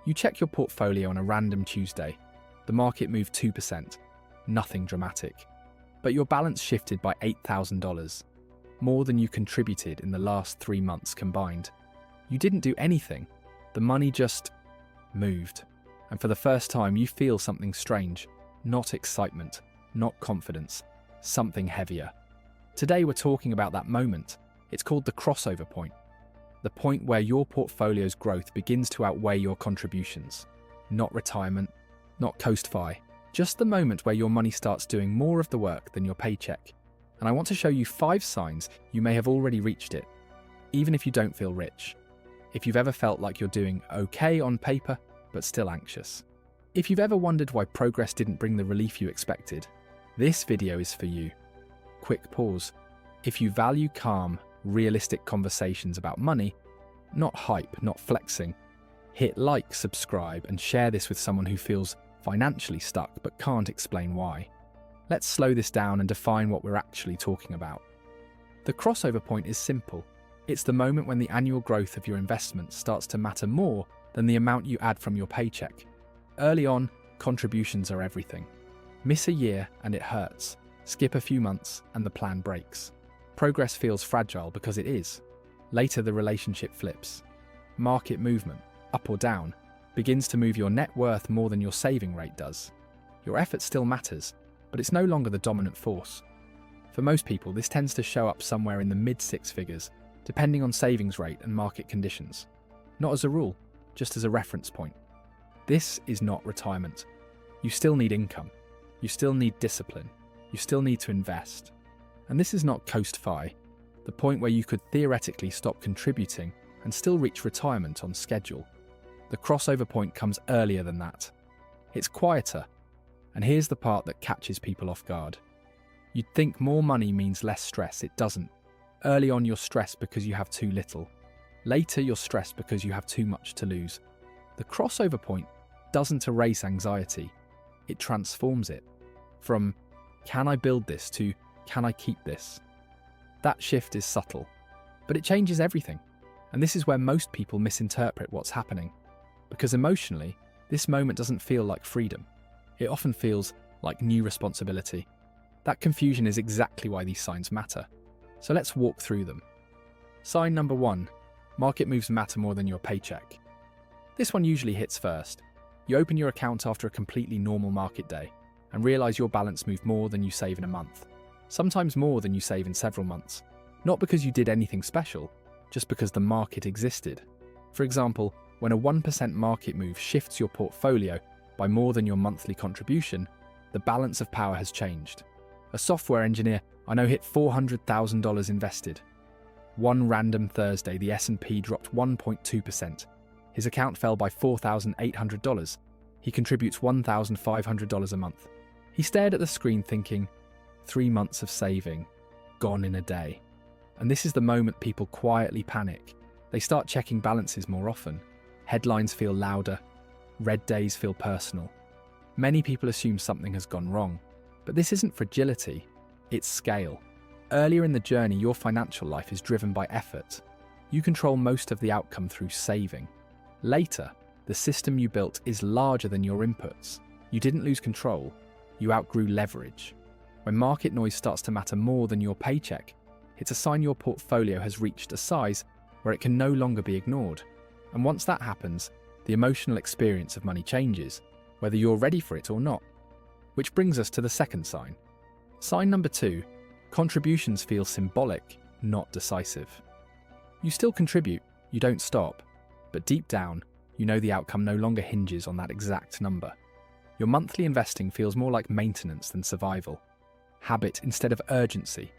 You check your portfolio on a random Tuesday. The market moved 2%. Nothing dramatic. But your balance shifted by $8,000, more than you contributed in the last 3 months combined. You didn't do anything. The money just moved. And for the first time, you feel something strange. Not excitement, not confidence, something heavier. Today, we're talking about that moment. It's called the crossover point. The point where your portfolio's growth begins to outweigh your contributions. Not retirement, not coast-fi, just the moment where your money starts doing more of the work than your paycheck. And I want to show you 5 signs you may have already reached it, even if you don't feel rich. If you've ever felt like you're doing okay on paper, but still anxious. If you've ever wondered why progress didn't bring the relief you expected, this video is for you. Quick pause. If you value calm, realistic conversations about money, not hype, not flexing, hit like, subscribe, and share this with someone who feels financially stuck but can't explain why. Let's slow this down and define what we're actually talking about. The crossover point is simple. It's the moment when the annual growth of your investment starts to matter more than the amount you add from your paycheck. Early on, contributions are everything. Miss a year and it hurts. Skip a few months and the plan breaks. Progress feels fragile because it is. Later, the relationship flips. Market movement, up or down, begins to move your net worth more than your saving rate does. Your effort still matters, but it's no longer the dominant force. For most people, this tends to show up somewhere in the mid-6 figures, depending on savings rate and market conditions. Not as a rule, just as a reference point. This is not retirement. You still need income. You still need discipline. You still need to invest. And this is not coast-fi, the point where you could theoretically stop contributing and still reach retirement on schedule. The crossover point comes earlier than that. It's quieter. And here's the part that catches people off guard. You'd think more money means less stress. It doesn't. Early on, you're stressed because you have too little. Later, you're stressed because you have too much to lose. The crossover point doesn't erase anxiety. It transforms it. From, can I build this, to, can I keep this? That shift is subtle, but it changes everything. And this is where most people misinterpret what's happening. Because emotionally, this moment doesn't feel like freedom. It often feels like new responsibility. That confusion is exactly why these signs matter. So let's walk through them. Sign number 1. Market moves matter more than your paycheck. This one usually hits first. You open your account after a completely normal market day and realize your balance moved more than you save in a month. Sometimes more than you save in several months. Not because you did anything special, just because the market existed. For example, when a 1% market move shifts your portfolio by more than your monthly contribution, the balance of power has changed. A software engineer I know hit $400,000 invested. One random Thursday, the S&P dropped 1.2%. His account fell by $4,800. He contributes $1,500 a month. He stared at the screen thinking, 3 months of saving, gone in a day. And this is the moment people quietly panic. They start checking balances more often. Headlines feel louder. Red days feel personal. Many people assume something has gone wrong. But this isn't fragility, it's scale. Earlier in the journey, your financial life is driven by effort. You control most of the outcome through saving. Later, the system you built is larger than your inputs. You didn't lose control, you outgrew leverage. When market noise starts to matter more than your paycheck, it's a sign your portfolio has reached a size where it can no longer be ignored. And once that happens, the emotional experience of money changes, whether you're ready for it or not. Which brings us to the second sign. Sign number 2, contributions feel symbolic, not decisive. You still contribute, you don't stop, but deep down, you know the outcome no longer hinges on that exact number. Your monthly investing feels more like maintenance than survival. Habit instead of urgency.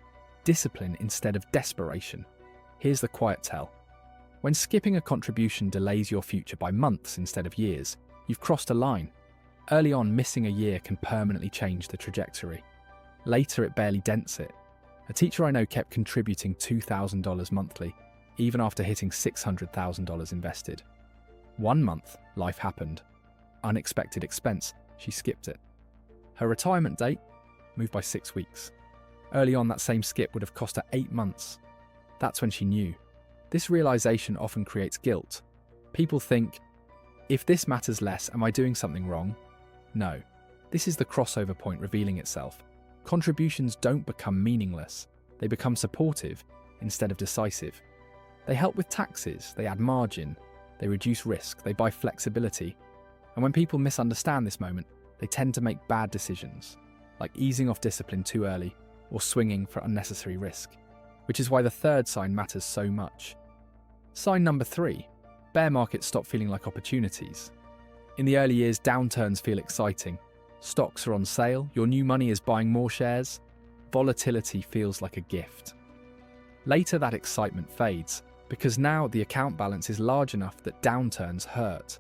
Discipline instead of desperation. Here's the quiet tell. When skipping a contribution delays your future by months instead of years, you've crossed a line. Early on, missing a year can permanently change the trajectory. Later, it barely dents it. A teacher I know kept contributing $2,000 monthly, even after hitting $600,000 invested. 1 month, life happened. Unexpected expense, she skipped it. Her retirement date moved by 6 weeks. Early on, that same skip would have cost her 8 months. That's when she knew. This realization often creates guilt. People think, If this matters less, am I doing something wrong? No. This is the crossover point revealing itself. Contributions don't become meaningless. They become supportive instead of decisive. They help with taxes, they add margin, they reduce risk, they buy flexibility. And when people misunderstand this moment, they tend to make bad decisions, like easing off discipline too early or swinging for unnecessary risk, which is why the third sign matters so much. Sign number 3, bear markets stop feeling like opportunities. In the early years, downturns feel exciting. Stocks are on sale, your new money is buying more shares. Volatility feels like a gift. Later, that excitement fades, because now the account balance is large enough that downturns hurt.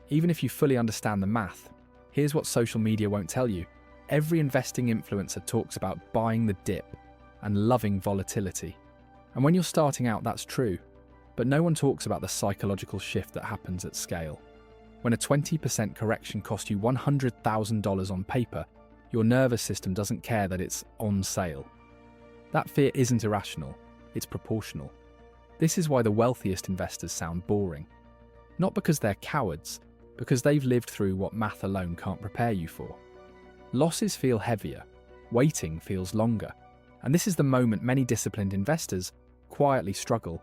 Even if you fully understand the math, here's what social media won't tell you. Every investing influencer talks about buying the dip and loving volatility. And when you're starting out, that's true. But no one talks about the psychological shift that happens at scale. When a 20% correction costs you $100,000 on paper, your nervous system doesn't care that it's on sale. That fear isn't irrational, it's proportional. This is why the wealthiest investors sound boring. Not because they're cowards, because they've lived through what math alone can't prepare you for. Losses feel heavier, waiting feels longer, and this is the moment many disciplined investors quietly struggle,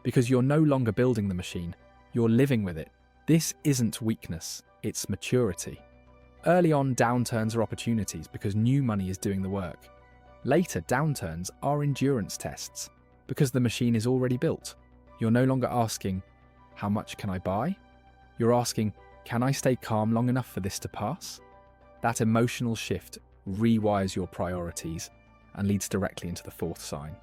because you're no longer building the machine, you're living with it. This isn't weakness, it's maturity. Early on, downturns are opportunities because new money is doing the work. Later, downturns are endurance tests because the machine is already built. You're no longer asking, how much can I buy? You're asking, can I stay calm long enough for this to pass? That emotional shift rewires your priorities and leads directly into the fourth sign.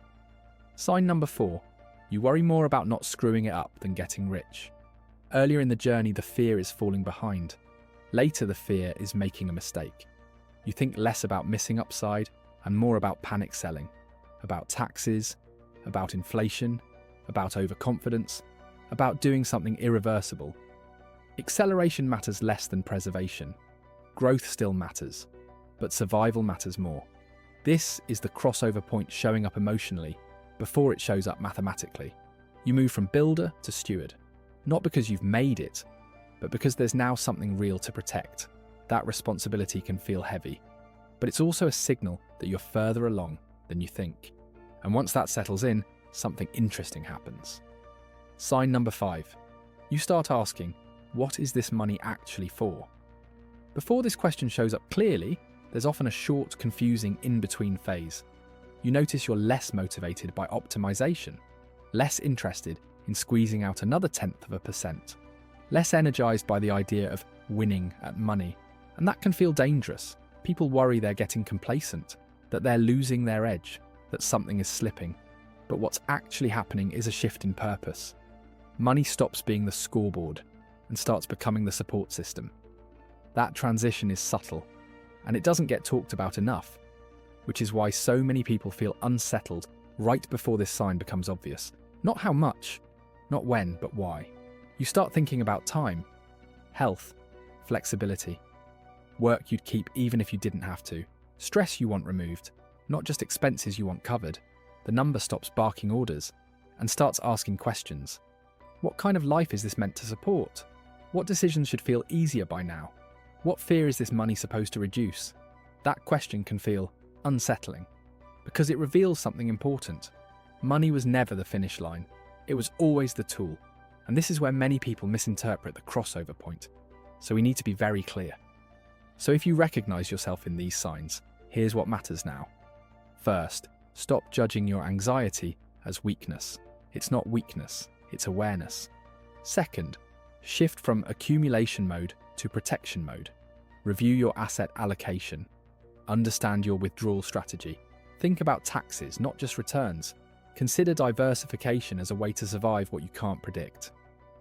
Sign number 4, you worry more about not screwing it up than getting rich. Earlier in the journey, the fear is falling behind. Later, the fear is making a mistake. You think less about missing upside and more about panic selling, about taxes, about inflation, about overconfidence, about doing something irreversible. Acceleration matters less than preservation. Growth still matters, but survival matters more. This is the crossover point showing up emotionally before it shows up mathematically. You move from builder to steward. Not because you've made it, but because there's now something real to protect. That responsibility can feel heavy, but it's also a signal that you're further along than you think. And once that settles in, something interesting happens. Sign number 5. You start asking, what is this money actually for? Before this question shows up clearly, there's often a short, confusing in-between phase. You notice you're less motivated by optimization, less interested in squeezing out another 0.1%, less energized by the idea of winning at money. And that can feel dangerous. People worry they're getting complacent, that they're losing their edge, that something is slipping. But what's actually happening is a shift in purpose. Money stops being the scoreboard and starts becoming the support system. That transition is subtle, and it doesn't get talked about enough, which is why so many people feel unsettled right before this sign becomes obvious. Not how much, not when, but why. You start thinking about time, health, flexibility, work you'd keep even if you didn't have to, stress you want removed, not just expenses you want covered. The number stops barking orders and starts asking questions. What kind of life is this meant to support? What decisions should feel easier by now? What fear is this money supposed to reduce? That question can feel unsettling because it reveals something important. Money was never the finish line. It was always the tool. And this is where many people misinterpret the crossover point. So we need to be very clear. So if you recognize yourself in these signs, here's what matters now. First, stop judging your anxiety as weakness. It's not weakness, it's awareness. Second, shift from accumulation mode to protection mode. Review your asset allocation. Understand your withdrawal strategy. Think about taxes, not just returns. Consider diversification as a way to survive what you can't predict.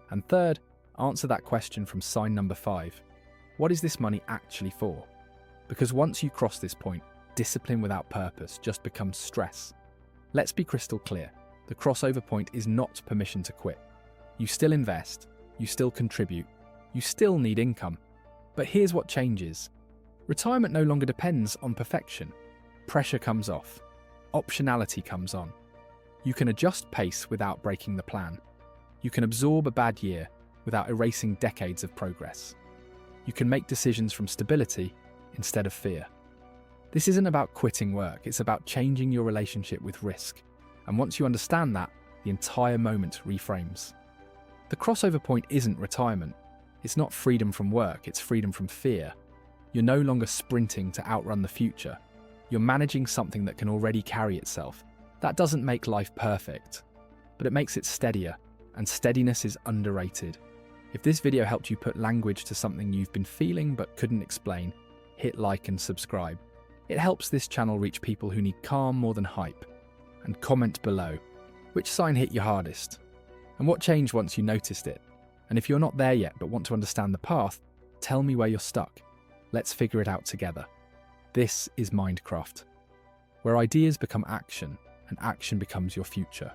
And third, answer that question from sign number 5. What is this money actually for? Because once you cross this point, discipline without purpose just becomes stress. Let's be crystal clear. The crossover point is not permission to quit. You still invest, you still contribute, you still need income. But here's what changes. Retirement no longer depends on perfection. Pressure comes off. Optionality comes on. You can adjust pace without breaking the plan. You can absorb a bad year without erasing decades of progress. You can make decisions from stability instead of fear. This isn't about quitting work, it's about changing your relationship with risk. And once you understand that, the entire moment reframes. The crossover point isn't retirement. It's not freedom from work, it's freedom from fear. You're no longer sprinting to outrun the future. You're managing something that can already carry itself. That doesn't make life perfect, but it makes it steadier, and steadiness is underrated. If this video helped you put language to something you've been feeling but couldn't explain, hit like and subscribe. It helps this channel reach people who need calm more than hype. And comment below, which sign hit you hardest? And what changed once you noticed it? And if you're not there yet but want to understand the path, tell me where you're stuck. Let's figure it out together. This is MindCraft, where ideas become action and action becomes your future.